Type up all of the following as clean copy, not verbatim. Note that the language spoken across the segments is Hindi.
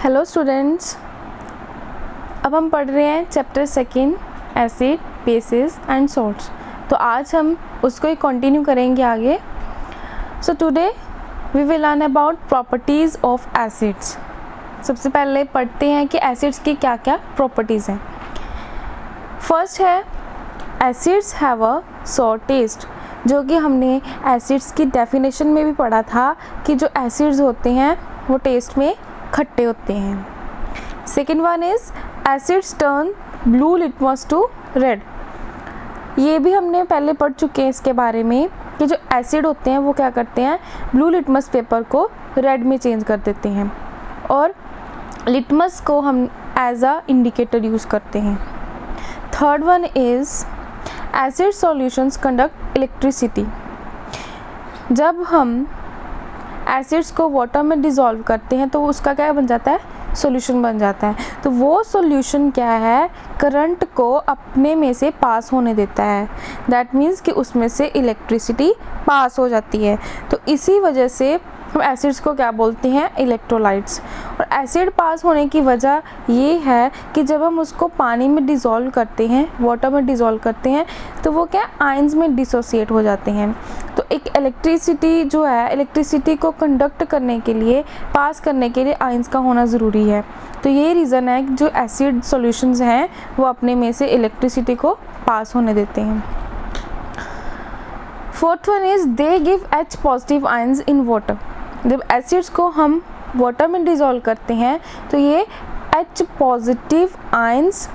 हेलो स्टूडेंट्स, अब हम पढ़ रहे हैं chapter second acid bases and salts. तो आज हम उसको ही कंटिन्यू करेंगे आगे। So today we will learn about properties of acids. सबसे पहले पढ़ते हैं कि एसिड्स की क्या क्या प्रॉपर्टीज़ हैं। फर्स्ट है acids have a sour taste, जो कि हमने एसिड्स की डेफिनेशन में भी पढ़ा था कि जो एसिड्स होते हैं वो टेस्ट में खट्टे होते हैं। Second one is acids turn blue litmus to red. ये भी हमने पहले पढ़ चुके हैं इसके बारे में कि जो एसिड होते हैं वो क्या करते हैं, ब्लू लिटमस पेपर को रेड में चेंज कर देते हैं और लिटमस को हम एज अ इंडिकेटर यूज़ करते हैं। Third one is acid solutions conduct electricity. जब हम एसिड्स को वाटर में डिज़ोल्व करते हैं तो उसका क्या बन जाता है, सॉल्यूशन बन जाता है। तो वो सॉल्यूशन क्या है, करंट को अपने में से पास होने देता है। दैट मीन्स कि उसमें से इलेक्ट्रिसिटी पास हो जाती है। तो इसी वजह से हम एसिड्स को क्या बोलते हैं, इलेक्ट्रोलाइट्स। और एसिड पास होने की वजह ये है कि जब हम उसको पानी में डिज़ोल्व करते हैं, वाटर में डिज़ोल्व करते हैं, तो वो क्या आयंस में डिसोसिएट हो जाते हैं। तो एक इलेक्ट्रिसिटी जो है, इलेक्ट्रिसिटी को कंडक्ट करने के लिए, पास करने के लिए आयंस का होना ज़रूरी है। तो ये रीज़न है कि जो एसिड सॉल्यूशंस हैं वो अपने में से इलेक्ट्रिसिटी को पास होने देते हैं। Fourth one is they give H positive ions in water. जब एसिड्स को हम वाटर में डिज़ोल्व करते हैं तो ये H positive ions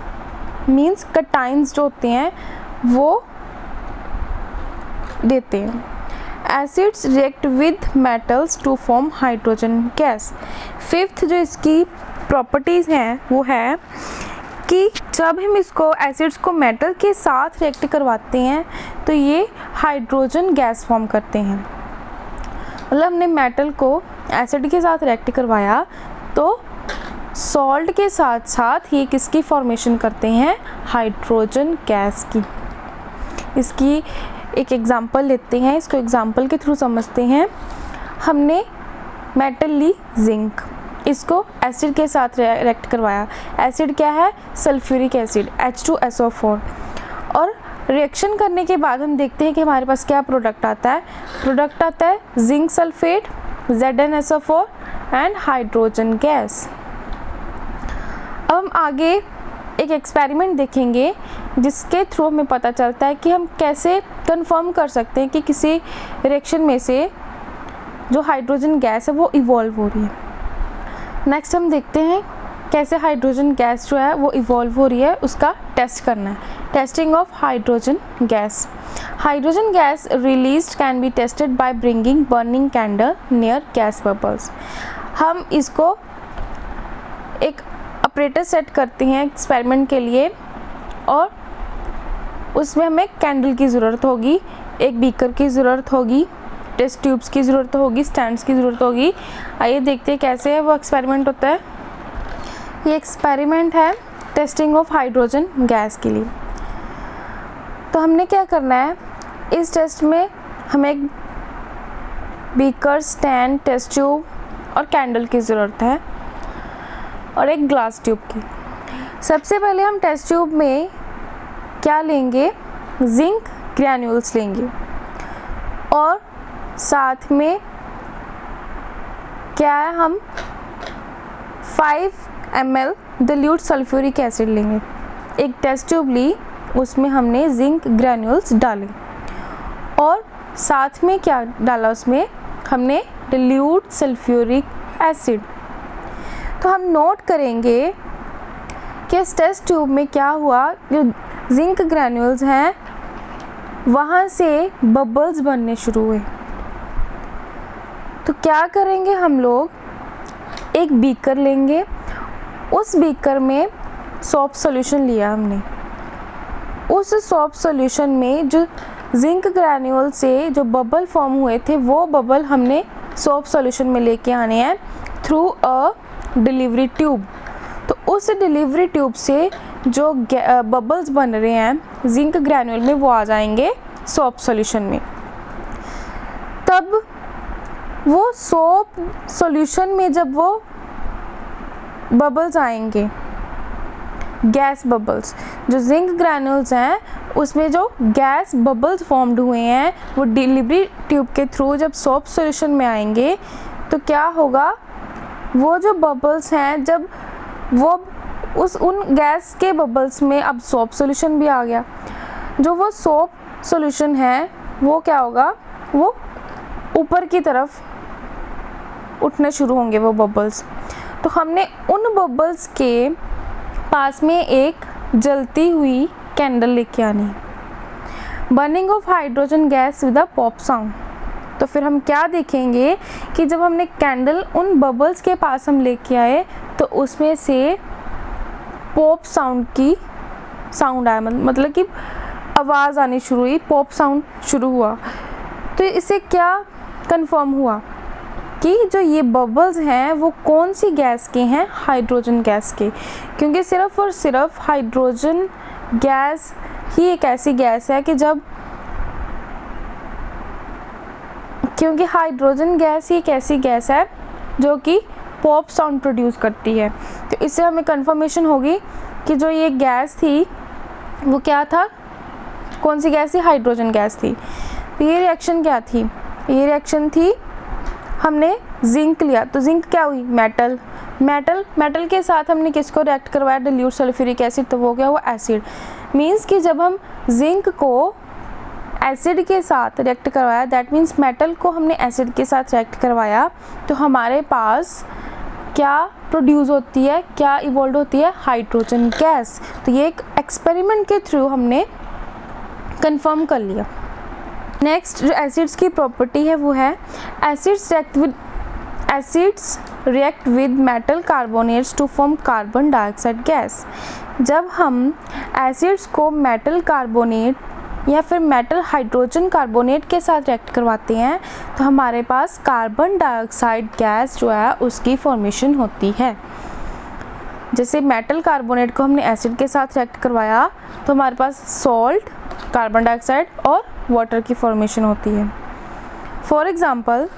means cations जो होते हैं वो देते हैं। Acids react with metals to form hydrogen gas. Fifth जो इसकी प्रॉपर्टीज़ हैं वो है कि जब हम इसको एसिड्स को मेटल के साथ रिएक्ट करवाते हैं तो ये हाइड्रोजन गैस फॉर्म करते हैं। मतलब हमने मेटल को एसिड के साथ रिएक्ट करवाया तो सॉल्ट के साथ साथ ये किसकी फॉर्मेशन करते हैं, हाइड्रोजन गैस की। इसकी एक एग्जांपल लेते हैं, इसको एग्जांपल के थ्रू समझते हैं। हमने मेटल ली जिंक, इसको एसिड के साथ रिएक्ट करवाया। एसिड क्या है, सल्फ्यूरिक एसिड H2SO4। और रिएक्शन करने के बाद हम देखते हैं कि हमारे पास क्या प्रोडक्ट आता है। प्रोडक्ट आता है zinc sulphate, ZnSO4 and hydrogen gas. अब हम आगे एक एक्सपेरिमेंट देखेंगे जिसके थ्रू हमें पता चलता है कि हम कैसे कंफर्म कर सकते हैं कि किसी रिएक्शन में से जो हाइड्रोजन गैस है वो इवॉल्व हो रही है। नेक्स्ट हम देखते हैं कैसे हाइड्रोजन गैस जो है वो इवॉल्व हो रही है, उसका टेस्ट करना है। Testing of hydrogen gas. Hydrogen gas released can be tested by bringing burning candle near gas bubbles. हम इसको एक ऑपरेटर सेट करते हैं एक्सपेरिमेंट के लिए और उसमें हमें कैंडल की ज़रूरत होगी, एक बीकर की ज़रूरत होगी, टेस्ट ट्यूब्स की ज़रूरत होगी, स्टैंड्स की ज़रूरत होगी। आइए देखते हैं कैसे है वो एक्सपेरिमेंट होता है। ये एक्सपेरिमेंट है टेस्टिंग ऑफ हाइड्रोजन गैस के लिए। तो हमने क्या करना है, इस टेस्ट में हमें एक बीकर, स्टैंड, टेस्ट ट्यूब और कैंडल की ज़रूरत है और एक ग्लास ट्यूब की। सबसे पहले हम टेस्ट ट्यूब में क्या लेंगे, जिंक ग्रैन्यूल्स लेंगे और साथ में क्या है, हम 5 ml dilute सल्फ्यूरिक एसिड लेंगे। एक टेस्ट ट्यूब ली, उसमें हमने जिंक ग्रैन्यूल्स डाले और साथ में क्या डाला, उसमें हमने dilute सल्फ्यूरिक एसिड। तो हम नोट करेंगे कि इस टेस्ट ट्यूब में क्या हुआ, जो जिंक ग्रैन्यूल्स हैं वहाँ से बबल्स बनने शुरू हुए। तो क्या करेंगे, हम लोग एक बीकर लेंगे, उस बीकर में सोप सॉल्यूशन लिया हमने। उस सोप सॉल्यूशन में जो जिंक ग्रैन्यूल से जो बबल फॉर्म हुए थे वो बबल हमने सोप सॉल्यूशन में लेके आने हैं थ्रू अ डिलीवरी ट्यूब। तो उस डिलीवरी ट्यूब से जो बबल्स बन रहे हैं जिंक ग्रैन्यूल में वो आ जाएंगे सोप सॉल्यूशन में। तब वो सोप सॉल्यूशन में जब वो बबल्स आएंगे, गैस बबल्स, जो जिंक ग्रैन्यूल्स हैं उसमें जो गैस बबल्स फॉर्म्ड हुए हैं वो डिलीवरी ट्यूब के थ्रू जब सोप सॉल्यूशन में आएंगे तो क्या होगा, वो जो बबल्स हैं जब वो उन गैस के बबल्स में अब सोप सॉल्यूशन भी आ गया, जो वो सोप सॉल्यूशन है वो क्या होगा, वो ऊपर की तरफ उठने शुरू होंगे वो बबल्स। तो हमने उन बबल्स के पास में एक जलती हुई कैंडल लेके आनी, burning of hydrogen gas with a pop sound. तो फिर हम क्या देखेंगे कि जब हमने कैंडल उन बबल्स के पास हम लेके आए तो उसमें से पॉप साउंड आया, मतलब कि आवाज़ आनी शुरू हुई, पॉप साउंड शुरू हुआ। तो इससे क्या कंफर्म हुआ कि जो ये बबल्स हैं वो कौन सी गैस के हैं, हाइड्रोजन गैस के, क्योंकि सिर्फ और सिर्फ हाइड्रोजन गैस ही एक ऐसी गैस है कि क्योंकि हाइड्रोजन गैस ही एक ऐसी गैस है जो कि पॉप साउंड प्रोड्यूस करती है। तो इससे हमें कंफर्मेशन होगी कि जो ये गैस थी वो क्या था, कौन सी गैस थी, हाइड्रोजन गैस थी। तो ये रिएक्शन क्या थी, ये रिएक्शन थी, हमने जिंक लिया तो जिंक क्या हुई, मेटल के साथ हमने किसको रिएक्ट करवाया, डिल्यूट सल्फ्यूरिक एसिड, तो वो क्या हुआ, एसिड। मीन्स कि जब हम जिंक को एसिड के साथ रिएक्ट करवाया, दैट मीन्स मेटल को हमने एसिड के साथ रिएक्ट करवाया, तो हमारे पास क्या प्रोड्यूस होती है, क्या इवॉल्व होती है, हाइड्रोजन गैस। तो ये एक एक्सपेरिमेंट के थ्रू हमने कंफर्म कर लिया। नेक्स्ट जो एसिड्स की प्रॉपर्टी है वो है acids react with metal carbonates to form carbon dioxide gas. जब हम एसिड्स को मेटल कार्बोनेट या फिर मेटल हाइड्रोजन कार्बोनेट के साथ रिएक्ट करवाते हैं तो हमारे पास कार्बन डाइऑक्साइड गैस जो है उसकी फॉर्मेशन होती है। जैसे मेटल कार्बोनेट को हमने एसिड के साथ रिएक्ट करवाया तो हमारे पास सॉल्ट, कार्बन डाइऑक्साइड और वाटर की फॉर्मेशन होती है। फॉर एग्ज़ाम्पल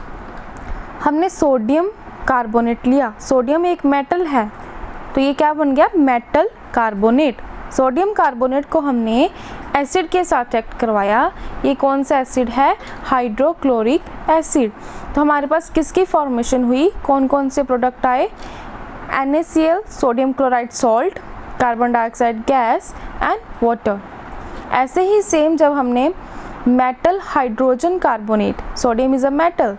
हमने सोडियम कार्बोनेट लिया, सोडियम एक मेटल है तो ये क्या बन गया, मेटल कार्बोनेट। सोडियम कार्बोनेट को हमने एसिड के साथ रिएक्ट करवाया, ये कौन सा एसिड है, हाइड्रोक्लोरिक एसिड। तो हमारे पास किसकी फॉर्मेशन हुई, कौन कौन से प्रोडक्ट आए, NaCl, sodium chloride salt, carbon dioxide gas and water. ऐसे ही सेम जब हमने metal hydrogen carbonate, sodium is a metal,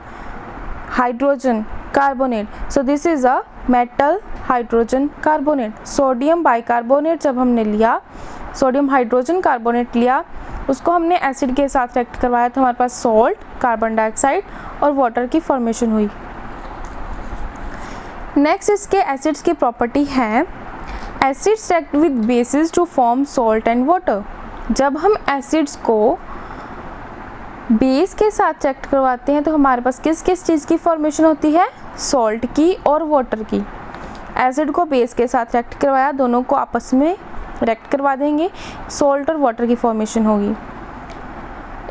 hydrogen carbonate, so this is a metal hydrogen carbonate. Sodium bicarbonate जब हमने लिया, सोडियम हाइड्रोजन कार्बोनेट लिया, उसको हमने एसिड के साथ रिएक्ट करवाया तो हमारे पास सॉल्ट, कार्बन डाइऑक्साइड और वाटर की फॉर्मेशन हुई। नेक्स्ट इसके एसिड्स की प्रॉपर्टी है acids react with bases to form salt and water. जब हम एसिड्स को बेस के साथ रिएक्ट करवाते हैं तो हमारे पास किस किस चीज़ की फॉर्मेशन होती है, सॉल्ट की और वाटर की। एसिड को बेस के साथ रिएक्ट करवाया, दोनों को आपस में रिएक्ट करवा देंगे, सॉल्ट और वाटर की फॉर्मेशन होगी।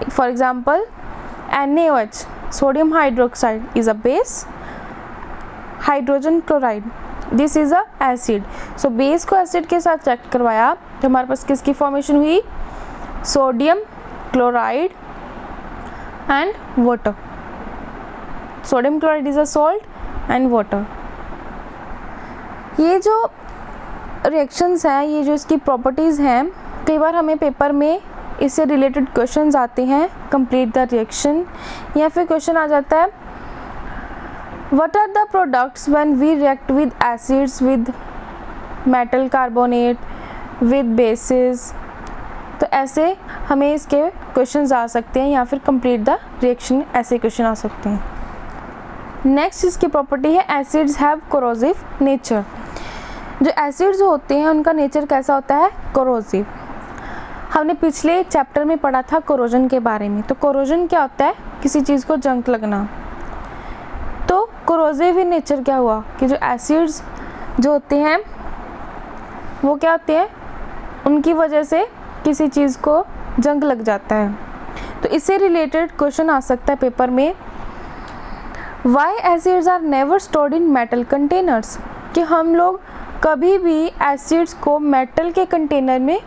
For example NaOH, sodium hydroxide is a base, hydrogen chloride this is a acid. So base को एसिड के साथ रिएक्ट करवाया तो हमारे पास किसकी फॉर्मेशन हुई, sodium chloride and water. Sodium chloride is a salt and water. ये जो रिएक्शंस हैं, ये जो इसकी प्रॉपर्टीज़ हैं, कई बार हमें पेपर में इससे रिलेटेड क्वेश्चंस आते हैं, कंप्लीट द रिएक्शन, या फिर क्वेश्चन आ जाता है what are the products when we react with acids with metal carbonate with bases. तो ऐसे हमें इसके क्वेश्चंस आ सकते हैं, या फिर कंप्लीट द रिएक्शन ऐसे क्वेश्चन आ सकते हैं। नेक्स्ट इसकी प्रॉपर्टी है एसिड्स हैव कोरोसिव नेचर। जो एसिड्स होते हैं उनका नेचर कैसा होता है, कोरोसिव। हमने पिछले चैप्टर में पढ़ा था कोरोजन के बारे में। तो कोरोजन क्या होता है, किसी चीज़ को जंग लगना। तो कोरोसिव इन नेचर क्या हुआ कि जो एसिड्स जो होते हैं वो क्या होते हैं, उनकी वजह से किसी चीज़ को जंग लग जाता है। तो इससे रिलेटेड क्वेश्चन आ सकता है पेपर में, why acids are never stored in metal containers. कि हम लोग कभी भी एसिड्स को मेटल के कंटेनर में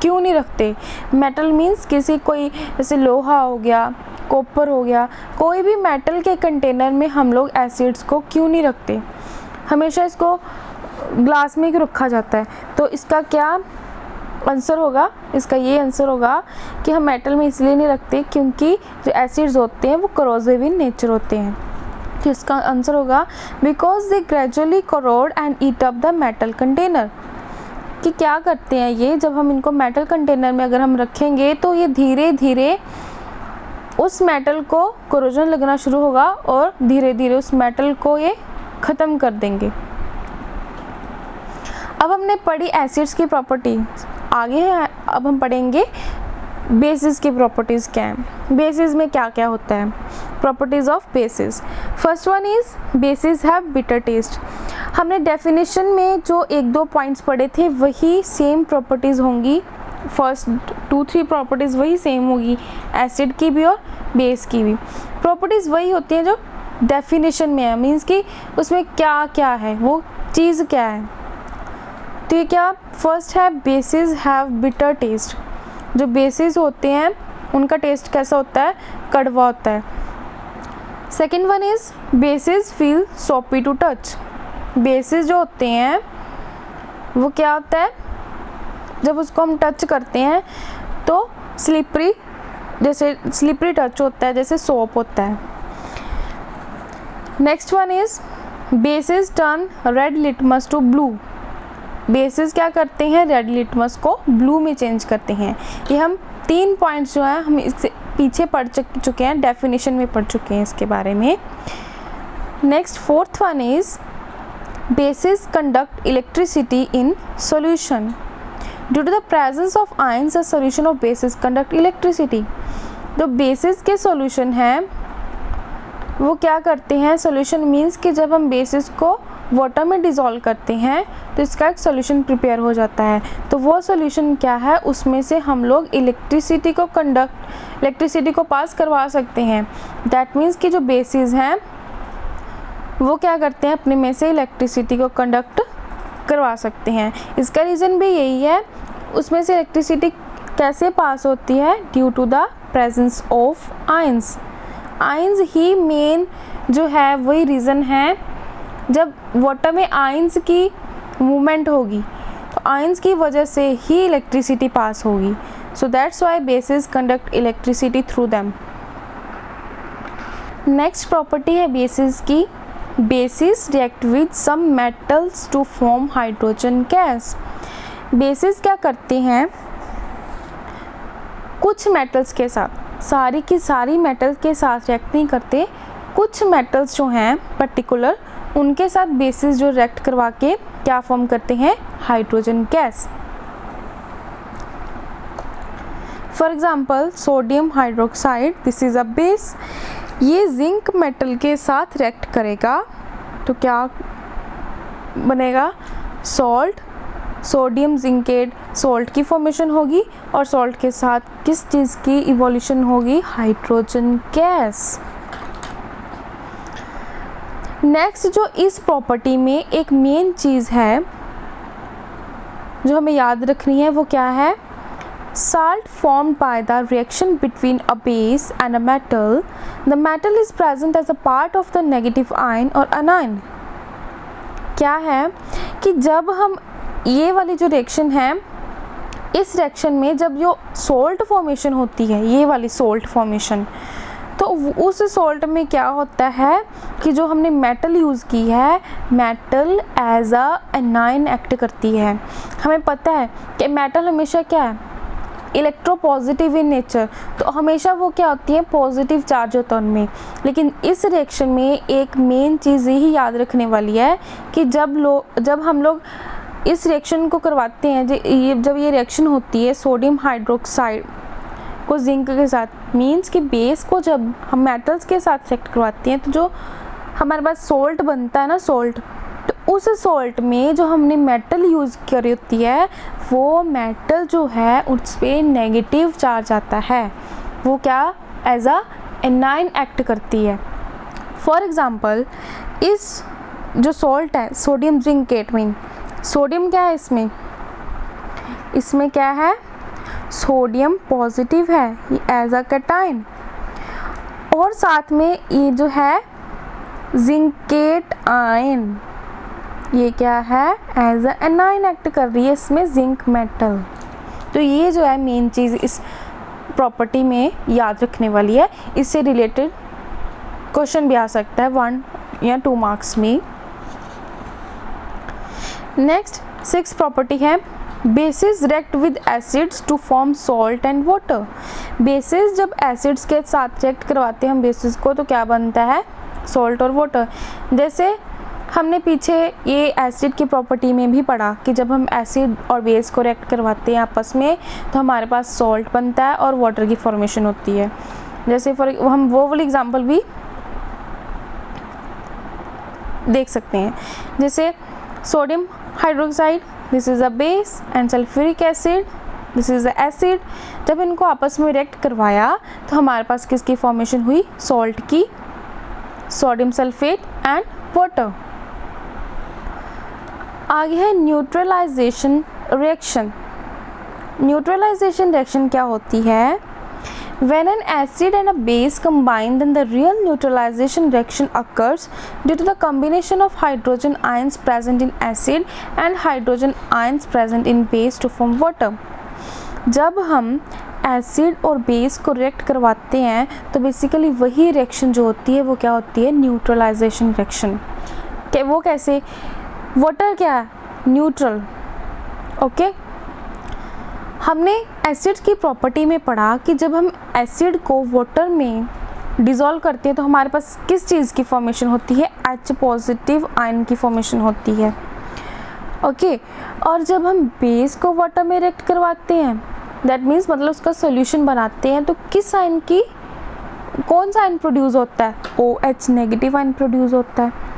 क्यों नहीं रखते। मेटल मीन्स किसी कोई जैसे लोहा हो गया, कॉपर हो गया, कोई भी मेटल के कंटेनर में हम लोग एसिड्स को क्यों नहीं रखते, हमेशा इसको ग्लास में क्यों रखा जाता है। तो इसका क्या आंसर होगा, इसका ये आंसर होगा कि हम मेटल में इसलिए नहीं रखते क्योंकि जो एसिड्स होते हैं वो करोसिव इन नेचर होते हैं। तो इसका आंसर होगा because they gradually crore and eat up the metal container. कि क्या करते हैं ये, जब हम इनको मेटल कंटेनर में अगर हम रखेंगे तो ये धीरे धीरे उस मेटल को कोरोजन लगना शुरू होगा और धीरे धीरे उस मेटल को ये ख़त्म कर देंगे। अब हमने पढ़ी एसिड्स की प्रॉपर्टी, आगे है अब हम पढ़ेंगे बेसिस की प्रॉपर्टीज़ क्या है। बेसिस में क्या क्या होता है, properties of basis. First one is basis have bitter taste. हमने डेफिनेशन में जो 1-2 पॉइंट्स पढ़े थे वही सेम प्रॉपर्टीज़ होंगी, फर्स्ट 2-3 प्रॉपर्टीज़ वही सेम होगी, एसिड की भी और बेस की भी। प्रॉपर्टीज़ वही होती हैं जो डेफिनेशन में है, मीन्स कि उसमें क्या क्या है, वो चीज़ क्या है। तो ये क्या, फर्स्ट है बेसिस हैव बिटर टेस्ट। जो बेसिस होते हैं उनका टेस्ट कैसा होता है, कड़वा होता है। Second one is basis feel सोपी टू टच। बेसिस जो होते हैं वो क्या होता है, जब उसको हम टच करते हैं तो स्लिपरी, जैसे स्लिपरी टच होता है, जैसे सोप होता है। Next one is bases turn red litmus to blue. Bases क्या करते हैं, रेड लिटमस को ब्लू में चेंज करते हैं। ये हम 3 पॉइंट्स जो हैं हम इससे पीछे पढ़ चुके हैं, डेफिनेशन में पढ़ चुके हैं इसके बारे में। Next fourth one is bases conduct electricity in solution. Due to the presence of ions a solution of bases conduct electricity. जो बेसिस के सॉल्यूशन हैं वो क्या करते हैं, सॉल्यूशन मीन्स कि जब हम बेसिस को वाटर में डिज़ोल्व करते हैं तो इसका एक सॉल्यूशन प्रिपेयर हो जाता है। तो वो सॉल्यूशन क्या है, उसमें से हम लोग इलेक्ट्रिसिटी को पास करवा सकते हैं। दैट मीन्स कि जो बेसिस हैं वो क्या करते हैं, अपने में से इलेक्ट्रिसिटी को कंडक्ट करवा सकते हैं। इसका रीज़न भी यही है, उसमें से इलेक्ट्रिसिटी कैसे पास होती है, due to the presence of ions. Ions ही मेन जो है वही रीज़न है, जब वाटर में आयंस की मूवमेंट होगी तो आयंस की वजह से ही इलेक्ट्रिसिटी पास होगी। So that's why bases conduct electricity through them. Next property है बेसिस की, bases react with some metals to form hydrogen gas. Bases क्या करते हैं, कुछ मेटल्स के साथ, सारी की सारी मेटल के साथ रिएक्ट नहीं करते, कुछ मेटल्स जो हैं पर्टिकुलर उनके साथ बेसिस जो रिएक्ट करवा के क्या फॉर्म करते हैं, hydrogen gas. For example sodium hydroxide, this is a base. ये जिंक मेटल के साथ रिएक्ट करेगा तो क्या बनेगा, सॉल्ट, सोडियम जिंकेट, सॉल्ट की फॉर्मेशन होगी और सॉल्ट के साथ किस चीज़ की इवोल्यूशन होगी, हाइड्रोजन गैस। नेक्स्ट जो इस प्रॉपर्टी में एक मेन चीज़ है जो हमें याद रखनी है वो क्या है, salt formed by the reaction between a base and a metal, the metal is present as a part of the negative ion or anion। क्या है कि जब हम ये वाली जो रिएक्शन है, इस रिएक्शन में जब जो सोल्ट फॉर्मेशन होती है, ये वाली सोल्ट फॉर्मेशन, तो उस सोल्ट में क्या होता है कि जो हमने मेटल यूज़ की है, metal as a anion act करती है। हमें पता है कि मेटल हमेशा क्या है, इलेक्ट्रोपॉजिटिव इन नेचर, तो हमेशा वो क्या होती है, पॉजिटिव चार्ज होता है उनमें। लेकिन इस रिएक्शन में एक मेन चीज़ यही याद रखने वाली है कि जब हम लोग इस रिएक्शन को करवाते हैं, जब ये रिएक्शन होती है सोडियम हाइड्रोक्साइड को जिंक के साथ, मीन्स कि बेस को जब हम मेटल्स के साथ रिएक्ट करवाते हैं तो जो हमारे पास सोल्ट बनता है ना, सोल्ट, तो उस सोल्ट में जो हमने मेटल यूज़ करी होती है वो मेटल जो है उस पर नेगेटिव चार्ज आता है, वो क्या एज अ एनाइन एक्ट करती है। फॉर एग्ज़ाम्पल इस जो सॉल्ट है सोडियम जिंकेट में, सोडियम क्या है इसमें क्या है, सोडियम पॉजिटिव है एज अ कैटायन, और साथ में ये जो है जिंकेट आयन, ये क्या है एज अ एनायन एक्ट कर रही है इसमें जिंक मेटल। तो ये जो है मेन चीज़ इस प्रॉपर्टी में याद रखने वाली है, इससे रिलेटेड क्वेश्चन भी आ सकता है 1 या 2 मार्क्स में। नेक्स्ट 6 प्रॉपर्टी है bases react with acids to form salt and water. Bases जब एसिड्स के साथ रिएक्ट करवाते हैं हम बेसिस को तो क्या बनता है, सॉल्ट और वाटर। जैसे हमने पीछे ये एसिड की प्रॉपर्टी में भी पढ़ा कि जब हम एसिड और बेस को रिएक्ट करवाते हैं आपस में तो हमारे पास सॉल्ट बनता है और वाटर की फॉर्मेशन होती है। जैसे हम वो वाली एग्जांपल भी देख सकते हैं, जैसे sodium hydroxide, this is a base, and sulphuric acid, this is a acid. जब इनको आपस में रिएक्ट करवाया तो हमारे पास किसकी फॉर्मेशन हुई, सॉल्ट की, सोडियम सल्फेट एंड वाटर। आगे है न्यूट्रलाइजेशन रिएक्शन। न्यूट्रलाइजेशन रिएक्शन क्या होती है, when an acid and a base combine then the real neutralization reaction occurs due to the combination of hydrogen ions present in acid and hydrogen ions present in base to form water। जब हम एसिड और बेस को रिएक्ट करवाते हैं तो बेसिकली वही रिएक्शन जो होती है वो क्या होती है, न्यूट्रलाइजेशन रिएक्शन। वो कैसे, वाटर क्या है, न्यूट्रल। ओके, हमने एसिड की प्रॉपर्टी में पढ़ा कि जब हम एसिड को वाटर में डिज़ोल्व करते हैं तो हमारे पास किस चीज़ की फॉर्मेशन होती है, H पॉजिटिव आयन की फॉर्मेशन होती है। ओके, और जब हम बेस को वाटर में रिएक्ट करवाते हैं दैट मीन्स मतलब उसका सॉल्यूशन बनाते हैं तो किस आयन की, कौन सा आयन प्रोड्यूस होता है, OH नेगेटिव आयन प्रोड्यूस होता है।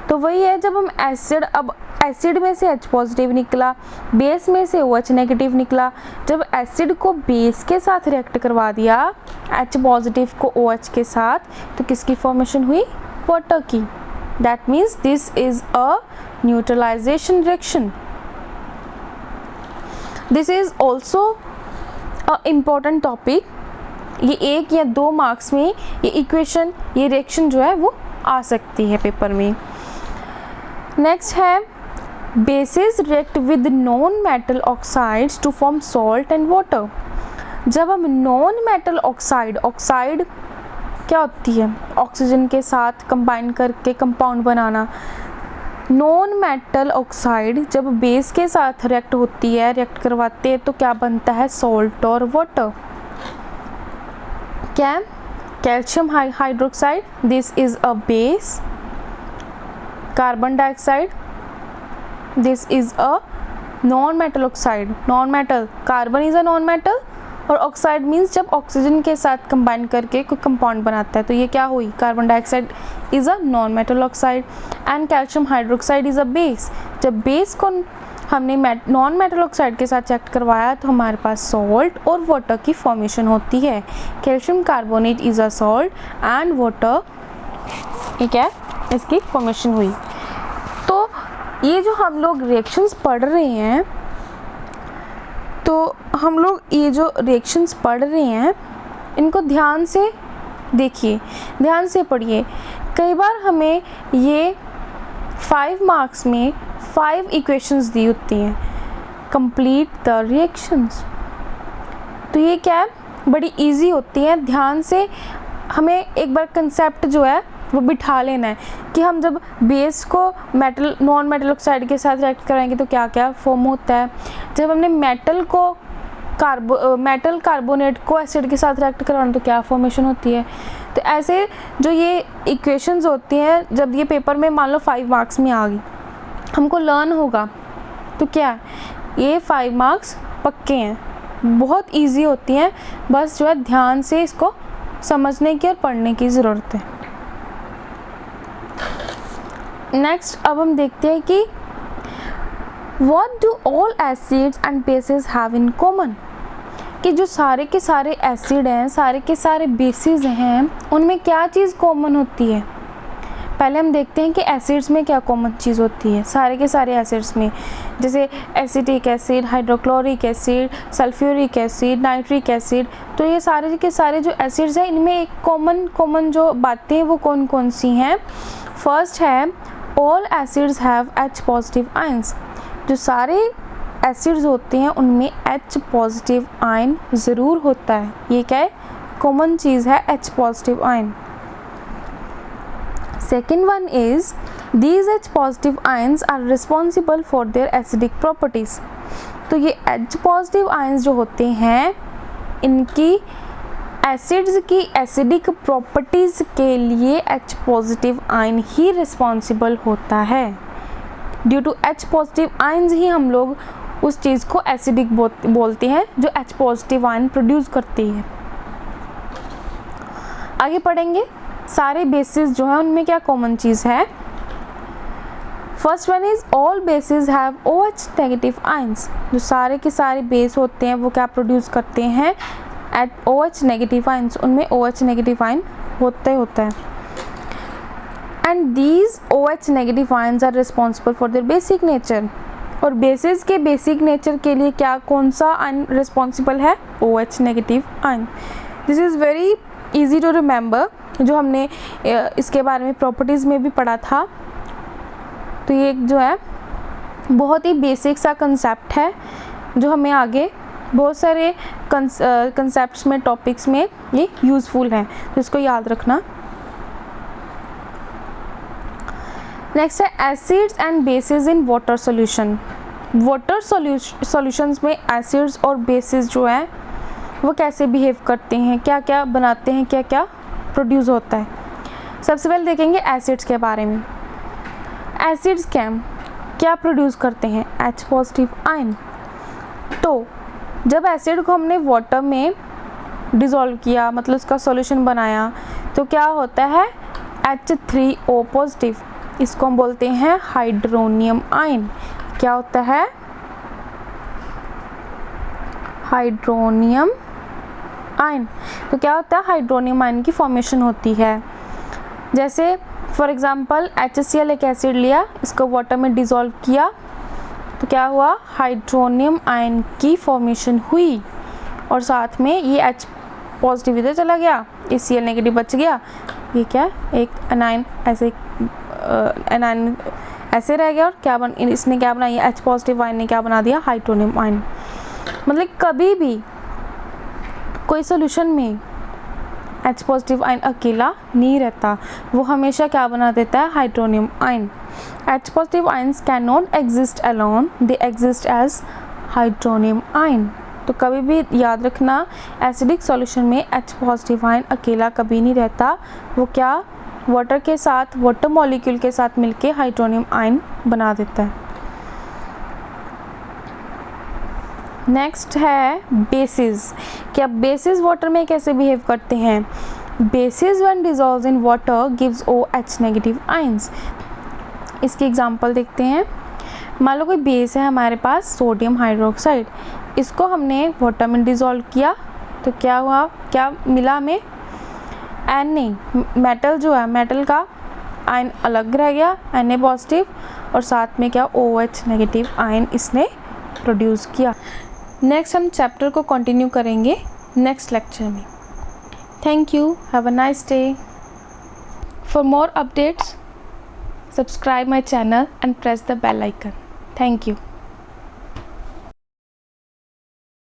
तो वही है, जब हम एसिड, अब एसिड में से H पॉजिटिव निकला, बेस में से OH नेगेटिव निकला, जब एसिड को बेस के साथ रिएक्ट करवा दिया H पॉजिटिव को OH के साथ तो किसकी फॉर्मेशन हुई, वाटर की। That means this is a neutralisation reaction. This is also a important topic, ये 1 या 2 मार्क्स में ये इक्वेशन, ये रिएक्शन जो है वो आ सकती है पेपर में। नेक्स्ट है bases react with non metal oxides to form salt and water. जब हम नॉन मेटल ऑक्साइड, ऑक्साइड क्या होती है, ऑक्सीजन के साथ कंबाइन करके कंपाउंड बनाना, नॉन मेटल ऑक्साइड जब बेस के साथ रिएक्ट होती है, रिएक्ट करवाते हैं तो क्या बनता है, सॉल्ट और वाटर। क्या, calcium hydroxide, this is a base, carbon dioxide, this is a non metal oxide, non metal, carbon is a non metal और ऑक्साइड मीन्स जब ऑक्सीजन के साथ कंबाइन करके कोई कंपाउंड बनाता है तो ये क्या हुई, carbon dioxide is a non metal oxide, and calcium hydroxide is a base. जब बेस को हमने नॉन मेटल ऑक्साइड के साथ रिएक्ट करवाया तो हमारे पास सॉल्ट और वाटर की फॉर्मेशन होती है। Calcium carbonate is a salt and water, ये क्या, इसकी फॉर्मेशन हुई। तो ये जो हम लोग रिएक्शंस पढ़ रहे हैं, तो हम लोग ये जो रिएक्शंस पढ़ रहे हैं इनको ध्यान से देखिए, ध्यान से पढ़िए। कई बार हमें ये 5 मार्क्स में 5 इक्वेशंस दी होती हैं, कंप्लीट द रिएक्शंस। तो ये क्या है, बड़ी इजी होती है। ध्यान से हमें एक बार कंसेप्ट जो है वो बिठा लेना है कि हम जब बेस को मेटल, नॉन मेटल ऑक्साइड के साथ रिएक्ट कराएंगे तो क्या क्या फॉर्म होता है। जब हमने मेटल को मेटल कार्बोनेट को एसिड के साथ रिएक्ट कराना तो क्या फॉर्मेशन होती है। तो ऐसे जो ये इक्वेशंस होती हैं, जब ये पेपर में मान लो 5 मार्क्स में आ गई, हमको लर्न होगा तो क्या, ये 5 मार्क्स पक्के हैं, बहुत इजी होती हैं। बस जो है ध्यान से इसको समझने की और पढ़ने की ज़रूरत है। नेक्स्ट अब हम देखते हैं कि what do all acids and bases have in common, कि जो सारे के सारे एसिड हैं, सारे के सारे बेसिस हैं, उनमें क्या चीज़ कॉमन होती है। पहले हम देखते हैं कि एसिड्स में क्या कॉमन चीज़ होती है। सारे के सारे एसिड्स में, जैसे acetic acid, hydrochloric acid, sulphuric acid, nitric acid, तो ये सारे के सारे जो एसिड्स हैं इनमें एक कॉमन जो बातें हैं वो कौन कौन सी हैं। फर्स्ट है all acids have H positive ions. जो सारे एसिड्स होते हैं उनमें H पॉजिटिव आयन ज़रूर होता है। ये क्या है, कॉमन चीज़ है H positive ion. Second one is these H positive ions are responsible for their acidic properties। तो ये H positive ions जो होते हैं इनकी एसिड्स की एसिडिक प्रॉपर्टीज़ के लिए H positive ion ही रिस्पॉन्सिबल होता है। Due to H positive ions ही हम लोग उस चीज़ को एसिडिक बोलते हैं जो H positive ion प्रोड्यूस करती है। आगे पढ़ेंगे सारे बेसिस जो हैं उनमें क्या कॉमन चीज़ है। First one is all basis have OH negative ions. जो सारे के सारे बेस होते हैं वो क्या प्रोड्यूस करते हैं, OH नेगेटिव आयंस, उनमें OH नेगेटिव आयन होता है। And these OH negative ions are responsible for their basic nature. और बेसिस के बेसिक नेचर के लिए क्या कौन सा आयन रिस्पॉन्सिबल है, OH negative ion. This is very easy to remember, जो हमने इसके बारे में प्रॉपर्टीज़ में भी पढ़ा था। तो ये जो है बहुत ही बेसिक सा कंसेप्ट है जो हमें आगे बहुत सारे कंसेप्ट्स में, टॉपिक्स में ये यूज़फुल है, तो इसको याद रखना। नेक्स्ट है acids and bases in water solution. Water solutions में एसिड्स और बेसिस जो है वो कैसे बिहेव करते हैं, क्या क्या बनाते हैं, क्या क्या प्रोड्यूस होता है। सबसे पहले देखेंगे एसिड्स के बारे में। एसिड्स क्या प्रोड्यूस करते हैं, H पॉजिटिव आयन। तो जब एसिड को हमने वाटर में डिज़ोल्व किया, मतलब उसका सॉल्यूशन बनाया, तो क्या होता है, H3O पॉजिटिव। इसको हम बोलते हैं हाइड्रोनियम आयन। क्या होता है, हाइड्रोनियम आयन। तो क्या होता है, हाइड्रोनियम आयन की फॉर्मेशन होती है। जैसे फॉर एग्जांपल HCl एक एसिड लिया, इसको वाटर में डिज़ोल्व किया, तो क्या हुआ, हाइड्रोनियम आयन की फॉर्मेशन हुई, और साथ में ये H पॉजिटिव इधर चला गया, ये Cl नेगेटिव बच गया, ये क्या एक एनाइन ऐसे रह गया, और क्या इसने क्या बनाया, H पॉजिटिव आयन ने क्या बना दिया, हाइड्रोनियम आयन। मतलब कभी भी कोई सॉल्यूशन में H पॉजिटिव आयन अकेला नहीं रहता, वो हमेशा क्या बना देता है, hydronium ion. H positive ions can not exist alone, they exist as hydronium ion. तो कभी भी याद रखना, एसिडिक सॉल्यूशन में H पॉजिटिव आयन अकेला कभी नहीं रहता, वो क्या वाटर के साथ, वाटर मॉलिक्यूल के साथ मिलके हाइड्रोनियम आयन बना देता है। नेक्स्ट है बेसिस। क्या बेसिस वाटर में कैसे बिहेव करते हैं। Basis when dissolves in water gives OH negative ions. इसकी एग्जांपल देखते हैं। मान लो कोई बेस है हमारे पास, सोडियम हाइड्रोक्साइड, इसको हमने वाटर में डिसॉल्व किया, तो क्या हुआ, क्या मिला हमें, Na। मेटल जो है, मेटल का आयन अलग रह गया, Na पॉजिटिव, और साथ में क्या OH नेगेटिव आयन इसने प्रोड्यूस किया। नेक्स्ट हम चैप्टर को कंटिन्यू करेंगे नेक्स्ट लेक्चर में। Thank you, have a nice day. For more updates subscribe my channel and press the bell icon. Thank you.